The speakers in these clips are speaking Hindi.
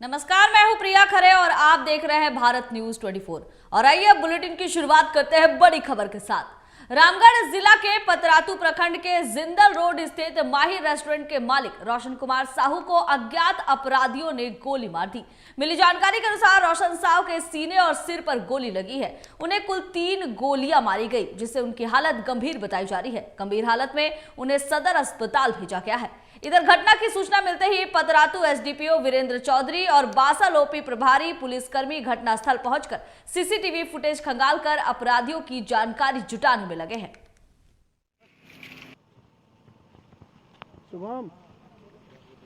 नमस्कार, मैं हूं प्रिया खरे और आप देख रहे हैं भारत न्यूज 24। और आइए अब बुलेटिन की शुरुआत करते हैं बड़ी खबर के साथ। रामगढ़ जिला के पतरातू प्रखंड के जिंदल रोड स्थित माही रेस्टोरेंट के मालिक रोशन कुमार साहू को अज्ञात अपराधियों ने गोली मार दी। मिली जानकारी के अनुसार रोशन साहू के सीने और सिर पर गोली लगी है। उन्हें कुल 3 गोलियां मारी गई, जिससे उनकी हालत गंभीर बताई जा रही है। गंभीर हालत में उन्हें सदर अस्पताल भेजा गया है। इधर घटना की सूचना मिलते ही पतरातू एसडीपीओ वीरेंद्र चौधरी और बासल ओपी प्रभारी पुलिसकर्मी घटनास्थल पहुंचकर सीसीटीवी फुटेज खंगालकर अपराधियों की जानकारी जुटाने में लगे हैं। शुभम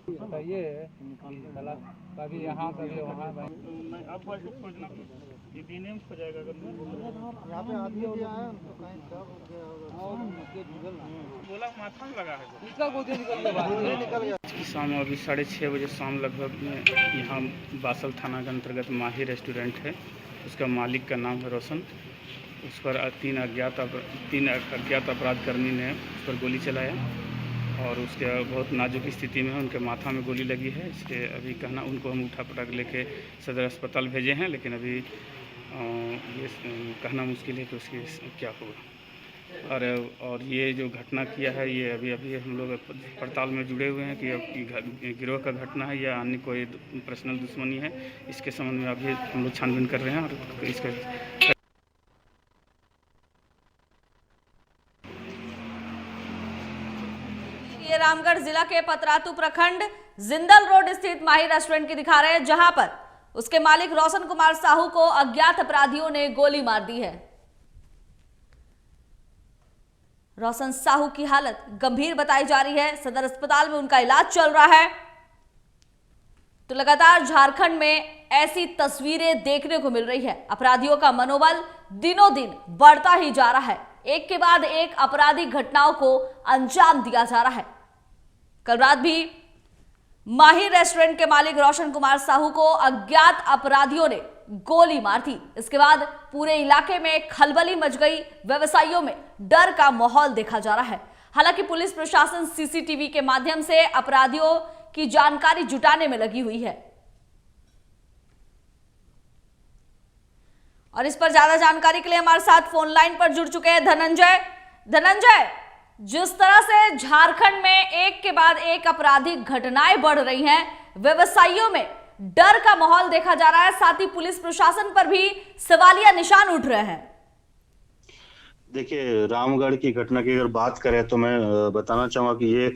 ये कभी यहाँ कभी वहाँ ये बीने में खोजाएगा अगर यहाँ पे आदमी भी आया तो कहीं क्या हो गया बोला माथा में लगा है इसका गोदी निकल गया। शाम अभी 6:30 बजे शाम लगभग में यहाँ बासल थाना के अंतर्गत माही रेस्टोरेंट है। उसका मालिक का नाम है रोशन। उस पर तीन अज्ञात अपराधकर्मी ने उस पर गोली चलाया और उसके बहुत नाजुक स्थिति में उनके माथा में गोली लगी है। इसके अभी कहना उनको हम उठा पटक लेके सदर अस्पताल भेजे हैं, लेकिन अभी ये कहना मुश्किल है कि उसकी क्या होगा। और ये जो घटना किया है ये अभी हम लोग पड़ताल में जुड़े हुए हैं कि अब गिरोह का घटना है या अन्य कोई पर्सनल दुश्मनी है। इसके संबंध में अभी हम लोग छानबीन कर रहे हैं और इसका ये रामगढ़ जिला के पतरातू प्रखंड जिंदल रोड स्थित माही रेस्टोरेंट की दिखा रहे हैं, जहां पर उसके मालिक रोशन कुमार साहू को अज्ञात अपराधियों ने गोली मार दी है। रोशन साहू की हालत गंभीर बताई जा रही है। सदर अस्पताल में उनका इलाज चल रहा है। तो लगातार झारखंड में ऐसी तस्वीरें देखने को मिल रही है। अपराधियों का मनोबल दिनों दिन बढ़ता ही जा रहा है। एक के बाद एक आपराधिक घटनाओं को अंजाम दिया जा रहा है। कल रात भी माही रेस्टोरेंट के मालिक रोशन कुमार साहू को अज्ञात अपराधियों ने गोली मार दी। इसके बाद पूरे इलाके में खलबली मच गई। व्यवसायियों में डर का माहौल देखा जा रहा है। हालांकि पुलिस प्रशासन सीसीटीवी के माध्यम से अपराधियों की जानकारी जुटाने में लगी हुई है। और इस पर ज्यादा जानकारी के लिए हमारे साथ फोन लाइन पर जुड़ चुके हैं धनंजय, जिस तरह से झारखंड में एक के बाद एक आपराधिक घटनाएं बढ़ रही हैं, व्यवसायियों में डर का माहौल देखा जा रहा है, साथ ही पुलिस प्रशासन पर भी सवालिया निशान उठ रहे हैं। देखिए, रामगढ़ की घटना की अगर बात करें तो मैं बताना चाहूंगा कि ये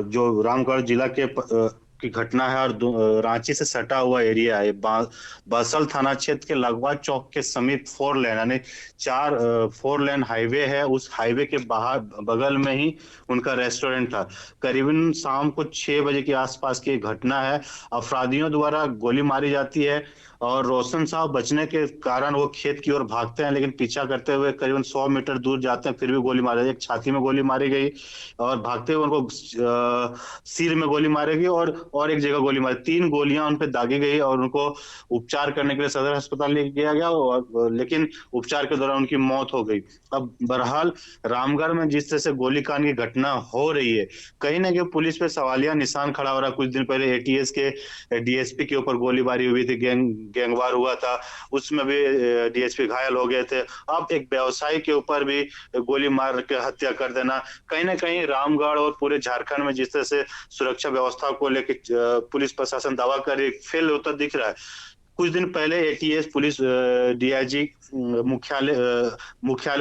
जो रामगढ़ जिला की घटना है और रांची से सटा हुआ एरिया है। बासल थाना क्षेत्र के लगवा चौक के समीप 4 लेन यानी 4 लेन हाईवे है। उस हाईवे के बाहर बगल में ही उनका रेस्टोरेंट था। करीबन शाम को 6 बजे के आसपास की घटना है। अपराधियों द्वारा गोली मारी जाती है और रोशन साहब बचने के कारण वो खेत की ओर भागते हैं, लेकिन पीछा करते हुए करीबन 100 मीटर दूर जाते हैं, फिर भी गोली मारी। एक छाती में गोली मारी गई और भागते हुए उनको सिर में गोली मारी गई और एक जगह गोली मारी। 3 गोलियां उन पे दागी गई और उनको उपचार करने के लिए सदर अस्पताल ले गया गया, लेकिन उपचार के दौरान उनकी मौत हो गई। अब बहरहाल रामगढ़ में जिस तरह से गोलीकांड की घटना हो रही है, कहीं ना कहीं पुलिस पे सवालिया निशान खड़ा हो रहा है। कुछ दिन पहले एटीएस के डीएसपी के ऊपर गोलीबारी हुई थी, गैंगवार हुआ था, उसमें भी डीएसपी घायल हो गए थे। अब एक व्यवसायी के ऊपर भी गोली मार के हत्या कर देना, कहीं ना कहीं रामगढ़ और पूरे झारखंड में जिस तरह से सुरक्षा व्यवस्था को लेकर पुलिस प्रशासन दावा कर फेल होता दिख रहा है। कुछ दिन पहले एटीएस पुलिस डीआईजी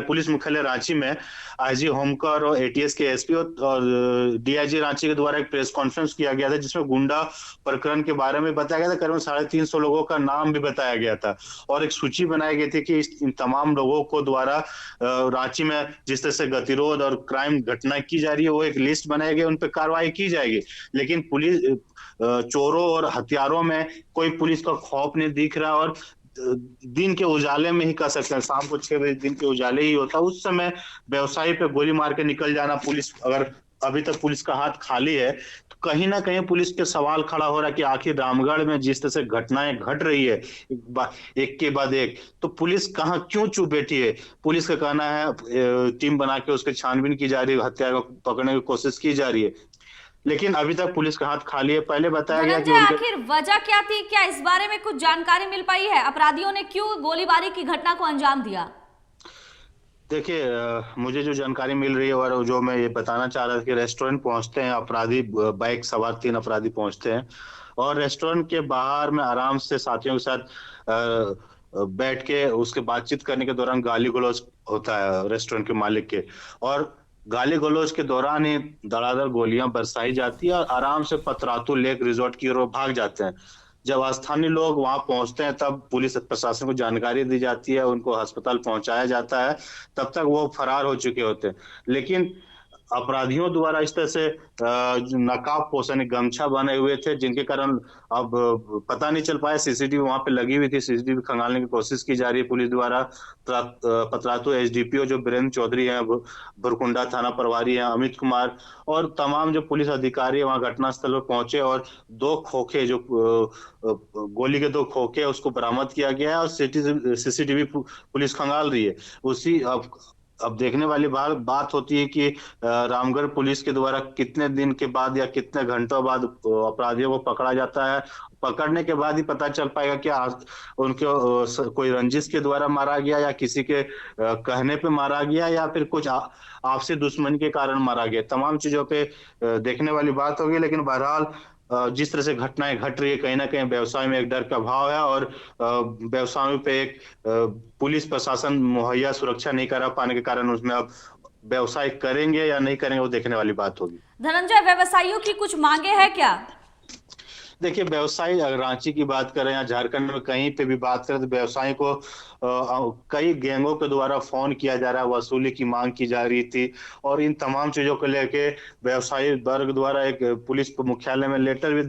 पुलिस मुख्यालय रांची में आईजी होमकर और एटीएस के एसपी और डीआईजी रांची के द्वारा एक प्रेस कॉन्फ्रेंस किया गया था, जिसमें गुंडा प्रकरण के बारे में बताया गया था। करीबन 350 लोगों का नाम भी बताया गया था और एक सूची बनाई गई थी कि इन तमाम लोगों को द्वारा रांची में जिस तरह से गतिरोध और क्राइम घटनाएं की जा रही है, वो एक लिस्ट बनाई गई, उन पर कार्रवाई की जाएगी। लेकिन पुलिस चोरों और हथियारों में कोई पुलिस का खौफ नहीं दिख रहा और दिन के उजाले में ही कर सकते हैं। शाम को 6 बजे दिन के उजाले ही होता है, उस समय व्यवसायी पे गोली मार के निकल जाना। पुलिस अगर अभी तक पुलिस का हाथ खाली है तो कहीं ना कहीं पुलिस के सवाल खड़ा हो रहा है कि आखिर रामगढ़ में जिस तरह से घटनाएं घट रही है एक के बाद एक, तो पुलिस कहाँ क्यों चुप बैठी है। पुलिस का कहना है टीम बना के उसके छानबीन की जा रही है, हत्या को पकड़ने की कोशिश की जा रही है। लेकिन अभी तक पुलिस का हाथ खाली है। पहले बताया गया कि धनंजय, उनके आखिर वजह क्या थी? क्या इस बारे में कुछ जानकारी मिल पाई है? अपराधियों ने क्यों गोलीबारी की घटना को अंजाम दिया? देखिए, मुझे जो जानकारी मिल रही है और जो मैं ये बताना चाह रहा था कि रेस्टोरेंट पहुंचते हैं अपराधी, बाइक सवार 3 अपराधी पहुंचते हैं और रेस्टोरेंट के बाहर में आराम से साथियों के साथ बैठ के उसके बातचीत करने के दौरान गाली गलौज होता है रेस्टोरेंट के मालिक के, और गाली गलौज के दौरान ही धड़ाधड़ गोलियां बरसाई जाती है और आराम से पतरातू लेक रिजॉर्ट की ओर भाग जाते हैं। जब स्थानीय लोग वहां पहुंचते हैं तब पुलिस प्रशासन को जानकारी दी जाती है, उनको अस्पताल पहुंचाया जाता है, तब तक वो फरार हो चुके होते हैं। लेकिन अपराधियों द्वारा इस तरह से नकाब पोश यानी गमछा बने हुए थे, जिनके कारण अब पता नहीं चल पाया। सीसीटीवी वहां पे लगी हुई थी, सीसीटीवी खंगालने की कोशिश की जा रही है पुलिस द्वारा। पतरातू एसडीपीओ जो बीरेंद्र चौधरी हैं, भुरकुंडा थाना प्रभारी हैं अमित कुमार, और तमाम जो पुलिस अधिकारी वहां घटनास्थल पर पहुंचे और 2 खोखे जो गोली के 2 खोखे उसको बरामद किया गया है और सीसीटीवी पुलिस खंगाल रही है। उसी अब देखने वाली बात होती है कि रामगढ़ पुलिस के द्वारा कितने दिन के बाद या कितने घंटों बाद अपराधियों को पकड़ा जाता है। पकड़ने के बाद ही पता चल पाएगा कि उनको कोई रंजिश के द्वारा मारा गया या किसी के कहने पे मारा गया या फिर कुछ आपसी दुश्मनी के कारण मारा गया। तमाम चीजों पे देखने वाली बात होगी। लेकिन बहरहाल जिस तरह से घटनाएं घट रही है, कहीं ना कहीं व्यवसाय में एक डर का भाव है और व्यवसायों पे एक पुलिस प्रशासन मुहैया सुरक्षा नहीं करा पाने के कारण उसमें अब व्यवसाय करेंगे या नहीं करेंगे वो देखने वाली बात होगी। धनंजय, व्यवसायियों की कुछ मांगे हैं क्या? देखिए, व्यवसायी अगर रांची की बात करें या झारखंड में कहीं पे भी बात करें तो व्यवसायी को कई गैंगों के द्वारा फोन किया जा रहा है, वसूली की मांग की जा रही थी और इन तमाम चीजों को लेके व्यवसायी वर्ग द्वारा एक पुलिस मुख्यालय में लेटर भी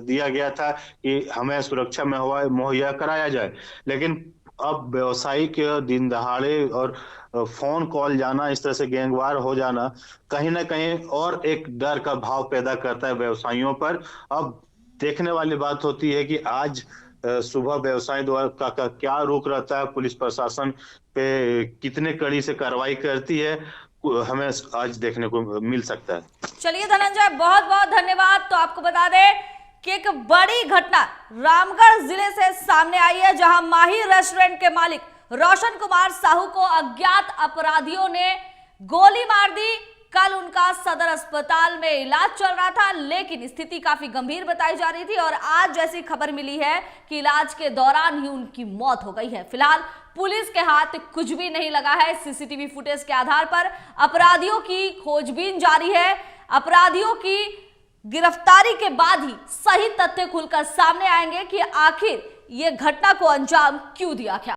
दिया गया था कि हमें सुरक्षा में मुहैया कराया जाए। लेकिन अब व्यवसायी के दिन दहाड़े और फोन कॉल जाना, इस तरह से गैंगवार हो जाना कहीं ना कहीं और एक डर का भाव पैदा करता है व्यवसायियों पर। अब देखने वाली बात होती है कि आज सुबह व्यवसायी द्वारा का क्या रुख रहता है, पुलिस प्रशासन पे कितने कड़ी से कार्रवाई करती है, हमें आज देखने को मिल सकता है। चलिए धनंजय, बहुत बहुत धन्यवाद। तो आपको बता दें कि एक बड़ी घटना रामगढ़ जिले से सामने आई है, जहां माही रेस्टोरेंट के मालिक रोशन कुमार साहू को अज्ञात अपराधियों ने गोली मार दी। कल उनका सदर अस्पताल में इलाज चल रहा था, लेकिन स्थिति काफी गंभीर बताई जा रही थी और आज जैसी खबर मिली है कि इलाज के दौरान ही उनकी मौत हो गई है। फिलहाल पुलिस के हाथ कुछ भी नहीं लगा है। सीसीटीवी फुटेज के आधार पर अपराधियों की खोजबीन जारी है। अपराधियों की गिरफ्तारी के बाद ही सही तथ्य खुलकर सामने आएंगे कि आखिर ये घटना को अंजाम क्यों दिया गया।